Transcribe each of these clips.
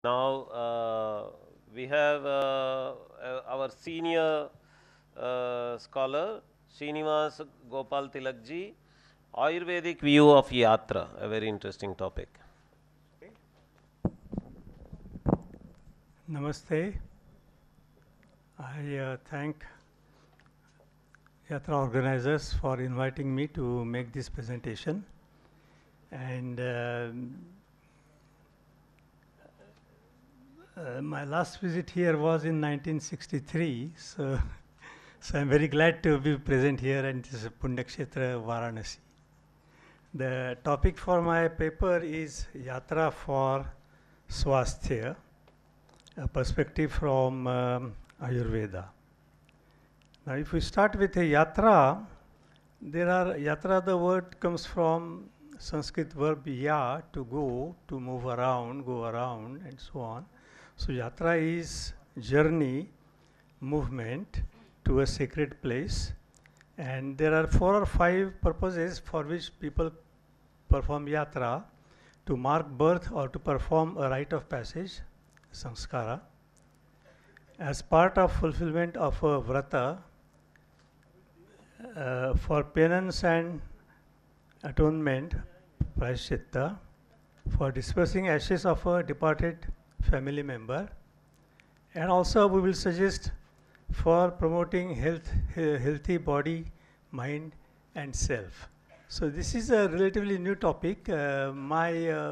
Now we have our senior scholar Srinivas Gopal Tilakji, Ayurvedic view of Yatra, a very interesting topic. Namaste. I thank Yatra organizers for inviting me to make this presentation. And my last visit here was in 1963, so I'm very glad to be present here in this Punyakshetra Varanasi. The topic for my paper is Yatra for Swasthya, a perspective from Ayurveda. Now, if we start with a yatra, yatra, the word comes from Sanskrit verb ya, to go, to move around, go around, and so on. So, yatra is journey, movement to a sacred place. And there are 4 or 5 purposes for which people perform yatra: to mark birth or to perform a rite of passage, samskara, as part of fulfillment of a vrata, for penance and atonement, prayaschitta, for dispersing ashes of a departed family member, and also we will suggest for promoting healthy body, mind, and self. So this is a relatively new topic. My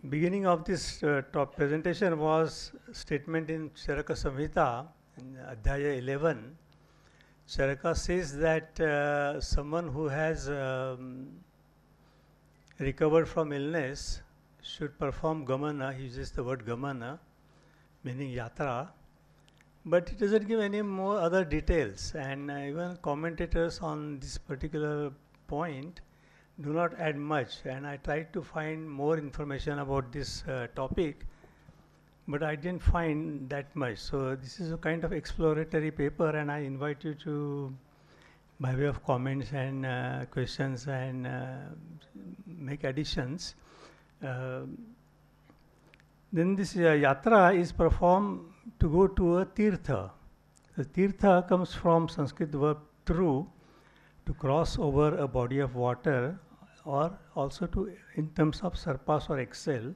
beginning of this top presentation was statement in Charaka Samhita, in Adhyaya 11. Charaka says that someone who has recovered from illness should perform gamana. He uses the word gamana, meaning yatra, but it doesn't give any more other details. And even commentators on this particular point do not add much. And I tried to find more information about this topic, but I didn't find that much. So this is a kind of exploratory paper, and I invite you to, by way of comments and questions, and make additions. Then this yatra is performed to go to a tirtha. The tirtha comes from Sanskrit verb through, to cross over a body of water, or also to, in terms of surpass or excel.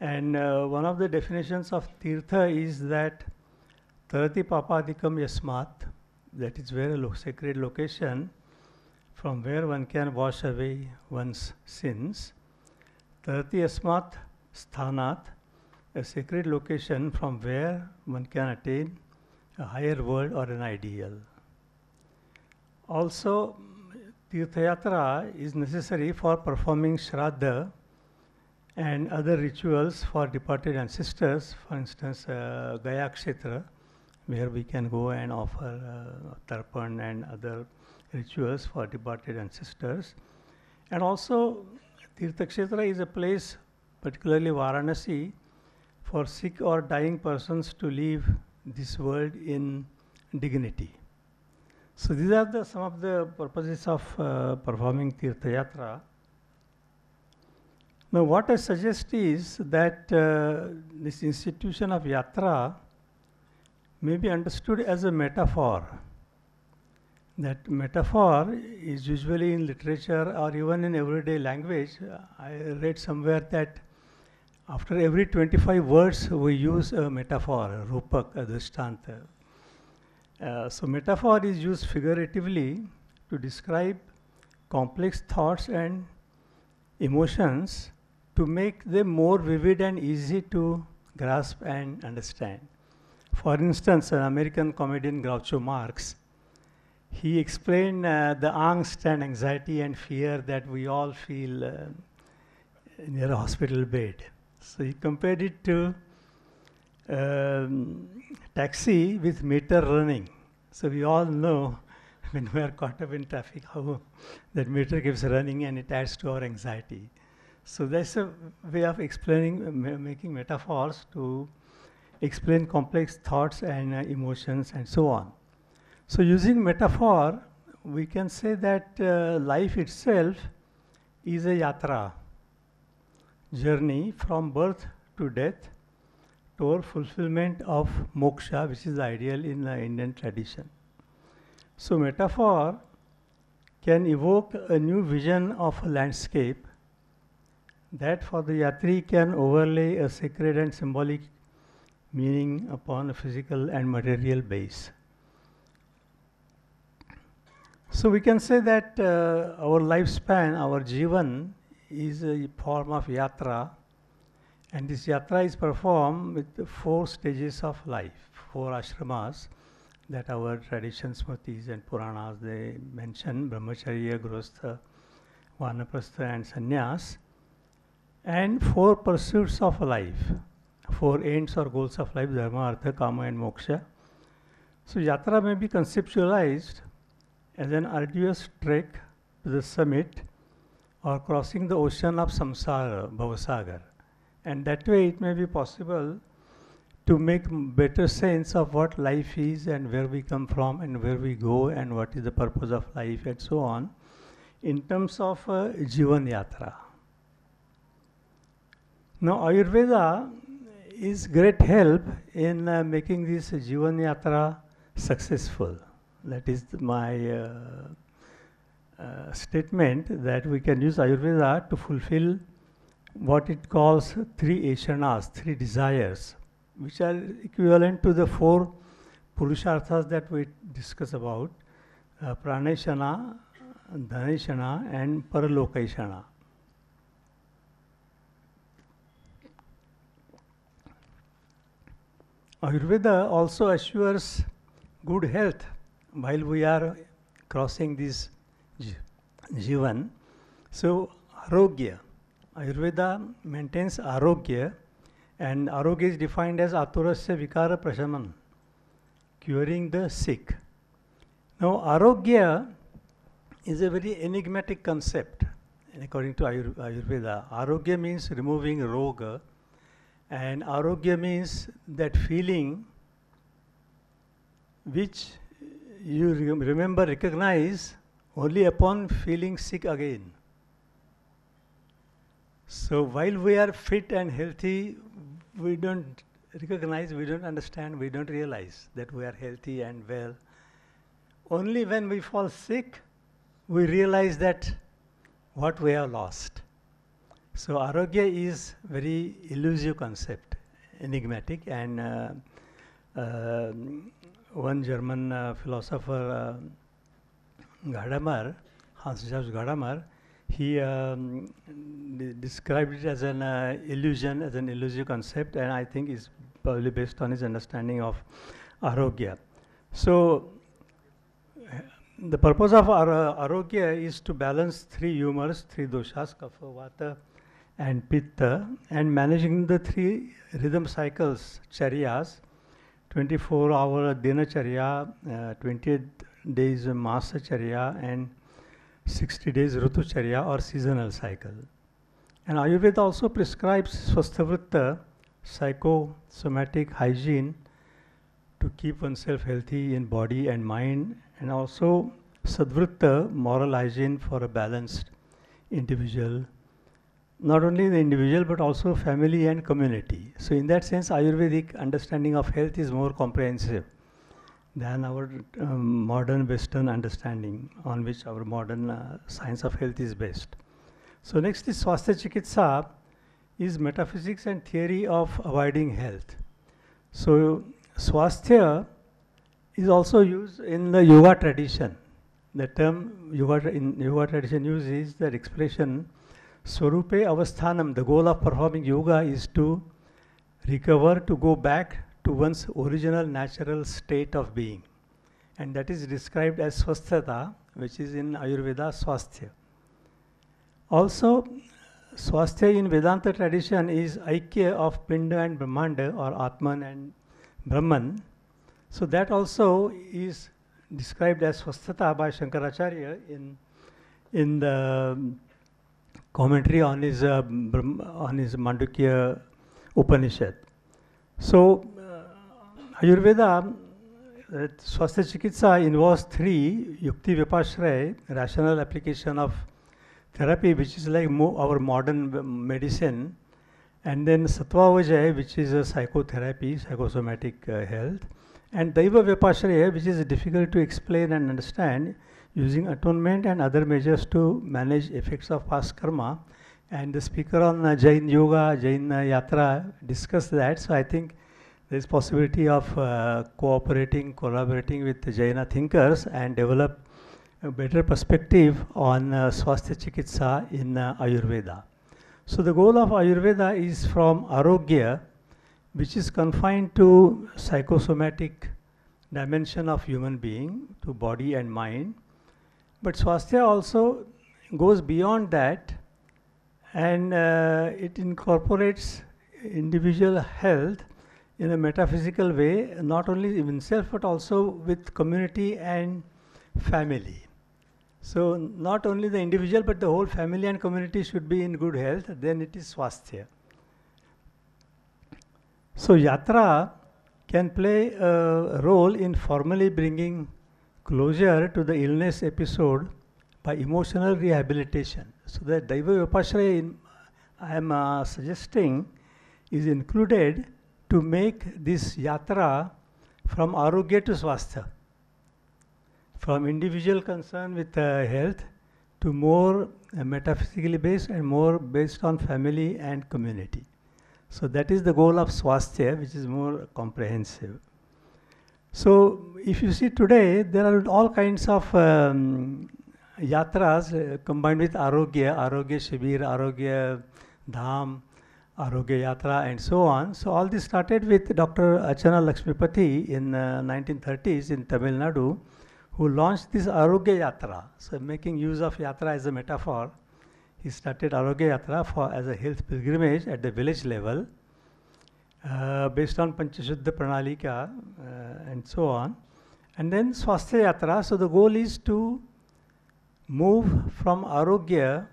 And one of the definitions of tirtha is that tarati papadikam yasmat, that is where a sacred location from where one can wash away one's sins. Tarati yasmat sthanat, a sacred location from where one can attain a higher world or an ideal. Also, Tirthayatra is necessary for performing Shraddha and other rituals for departed ancestors, for instance, Gaya Kshetra, where we can go and offer tarpan and other rituals for departed ancestors. And also, Tirthakshetra is a place, particularly Varanasi, for sick or dying persons to leave this world in dignity. So these are some of the purposes of performing Tirthayatra. Now what I suggest is that this institution of yatra may be understood as a metaphor. That metaphor is usually in literature or even in everyday language. I read somewhere that after every 25 words we use a metaphor, a rupak, a drishtanta. So metaphor is used figuratively to describe complex thoughts and emotions, to make them more vivid and easy to grasp and understand. For instance, an American comedian, Groucho Marx, he explained the angst and anxiety and fear that we all feel near a hospital bed. So he compared it to taxi with meter running. So we all know when we are caught up in traffic how that meter keeps running, and it adds to our anxiety. So that's a way of explaining, making metaphors to explain complex thoughts and emotions and so on. So using metaphor, we can say that life itself is a yatra. journey from birth to death toward fulfillment of moksha, which is the ideal in the Indian tradition. So metaphor can evoke a new vision of a landscape that for the yatri can overlay a sacred and symbolic meaning upon a physical and material base. So we can say that our lifespan, our jivan, is a form of yatra, and this yatra is performed with the 4 stages of life, 4 ashramas that our traditions, smritis and Puranas, they mention: brahmacharya, grihastha, vanaprastha and sannyas, and 4 pursuits of life, 4 ends or goals of life: dharma, artha, kama and moksha. So yatra may be conceptualized as an arduous trek to the summit or crossing the ocean of samsara, bhavasagar. And that way it may be possible to make better sense of what life is and where we come from and where we go and what is the purpose of life and so on, in terms of jivan yatra. Now Ayurveda is great help in making this jivan yatra successful. That is my statement, that we can use Ayurveda to fulfill what it calls 3 ashanas, 3 desires, which are equivalent to the 4 purusharthas that we discuss about: praneshana, dhaneshana and paralokaishana. Ayurveda also assures good health while we are crossing this jivan. So arogya, Ayurveda maintains arogya, and arogya is defined as aturasya vikara prashaman, curing the sick. Now arogya is a very enigmatic concept according to Ayurveda. Arogya means removing roga, and arogya means that feeling which you remember, recognize only upon feeling sick again. So while we are fit and healthy, we don't recognize, we don't understand, we don't realize that we are healthy and well. Only when we fall sick, we realize that what we have lost. So arogya is very elusive concept, enigmatic, and one German philosopher, Gadamer, Hans-Georg Gadamer, he described it as an illusion, as an elusive concept, and I think is probably based on his understanding of arogya. So the purpose of arogya is to balance 3 humors, 3 doshas, kapha, vata and pitta, and managing the 3 rhythm cycles, charyas, 24-hour dinacharya, 28 days masacharya, and 60 days rutucharya or seasonal cycle. And Ayurveda also prescribes swasthavritta, psychosomatic hygiene, to keep oneself healthy in body and mind, and also sadvritta, moral hygiene for a balanced individual. Not only the individual but also family and community. So in that sense, Ayurvedic understanding of health is more comprehensive than our modern Western understanding on which our modern science of health is based. So next is Swasthya Chikitsa, is metaphysics and theory of avoiding health. So Swasthya is also used in the yoga tradition. The term in yoga tradition uses that expression Swarupe Avasthanam. The goal of performing yoga is to recover, to go back to one's original natural state of being. And that is described as Swasthata, which is in Ayurveda Swasthya. Also, Swasthya in Vedanta tradition is Aikya of Pinda and Brahmanda, or Atman and Brahman. So that also is described as Swasthata by Shankaracharya in the commentary on his Mandukya Upanishad. So Ayurveda, Swasthya Chikitsa involves 3: Yukti Vipashraya, rational application of therapy, which is like our modern medicine, And then Sattva Vijay, which is a psychotherapy, psychosomatic health. And Daiva Vyapashraya, which is difficult to explain and understand, using atonement and other measures to manage effects of past karma. And the speaker on Jain Yoga, Jain Yatra discussed that. So I think there is possibility of collaborating with the Jaina thinkers and develop a better perspective on Swasthya Chikitsa in Ayurveda. So the goal of Ayurveda is from Arogya, which is confined to psychosomatic dimension of human being, to body and mind. But Swasthya also goes beyond that, and it incorporates individual health in a metaphysical way, not only himself but also with community and family. So not only the individual but the whole family and community should be in good health, then it is Swasthya. So Yatra can play a role in formally bringing closure to the illness episode by emotional rehabilitation. So the Daiva Vyapashraya I am suggesting is included to make this Yatra from Arogya to Swasthya, from individual concern with health to more metaphysically based and more based on family and community. So that is the goal of Swasthya, which is more comprehensive. So if you see today, there are all kinds of yatras combined with Arogya, Arogya Shibir, Arogya Dham, Arogya Yatra and so on. So all this started with Dr. Archana Lakshmipati in 1930s in Tamil Nadu, who launched this Arogya Yatra. So making use of Yatra as a metaphor, he started Arogya Yatra as a health pilgrimage at the village level, based on Panchashuddha Pranalika and so on. And then Swasthya Yatra, so the goal is to move from Arogya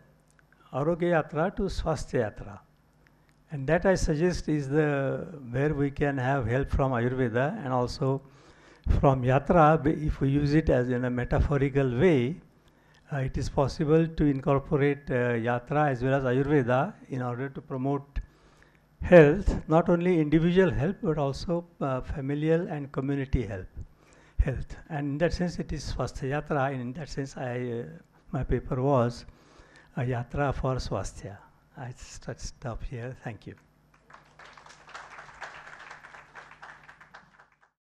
Yatra to Swasthya Yatra. And that I suggest is where we can have help from Ayurveda and also from Yatra. If we use it as in a metaphorical way, it is possible to incorporate Yatra as well as Ayurveda in order to promote health, not only individual health but also familial and community health. And in that sense it is Swasthya Yatra, and in that sense my paper was a Yatra for Swasthya. I stop here. Thank you.